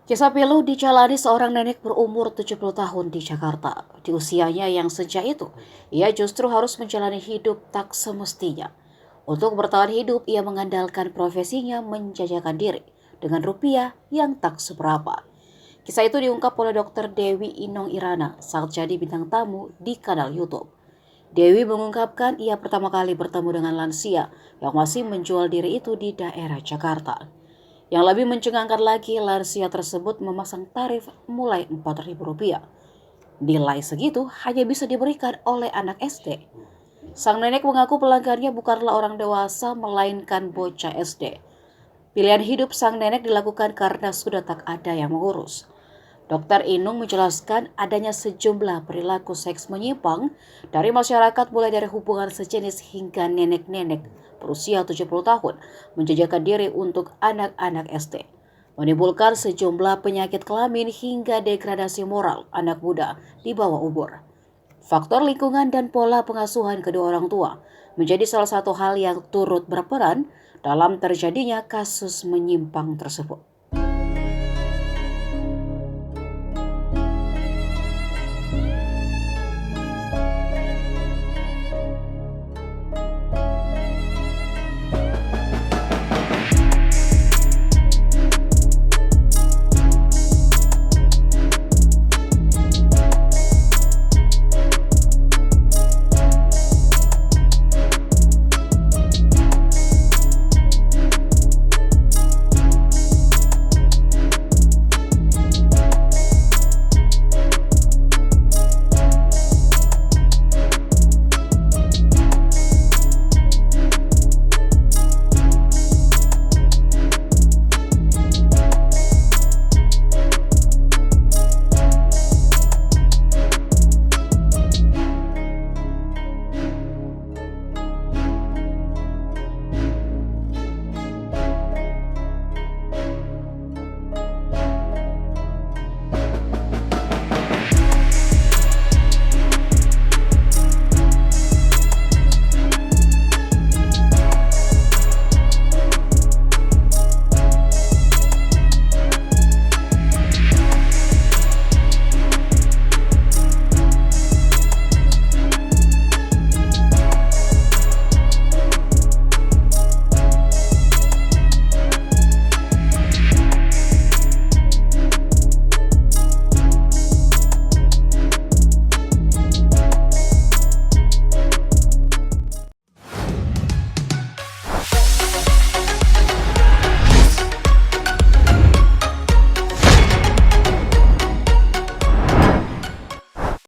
Kisah pilu dijalani seorang nenek berumur 70 tahun di Jakarta. Di usianya yang senja itu, ia justru harus menjalani hidup tak semestinya. Untuk bertahan hidup, ia mengandalkan profesinya menjajakan diri dengan rupiah yang tak seberapa. Kisah itu diungkap oleh Dr. Dewi Inong Irana saat jadi bintang tamu di kanal YouTube. Dewi mengungkapkan ia pertama kali bertemu dengan lansia yang masih menjual diri itu di daerah Jakarta. Yang lebih mencengangkan lagi, lansia tersebut memasang tarif mulai Rp4.000. Nilai segitu hanya bisa diberikan oleh anak SD. Sang nenek mengaku pelanggannya bukanlah orang dewasa, melainkan bocah SD. Pilihan hidup sang nenek dilakukan karena sudah tak ada yang mengurus. Dokter Inung menjelaskan adanya sejumlah perilaku seks menyimpang dari masyarakat, mulai dari hubungan sejenis hingga nenek-nenek berusia 70 tahun menjajakan diri untuk anak-anak SD, menimbulkan sejumlah penyakit kelamin hingga degradasi moral anak muda di bawah umur. Faktor lingkungan dan pola pengasuhan kedua orang tua menjadi salah satu hal yang turut berperan dalam terjadinya kasus menyimpang tersebut.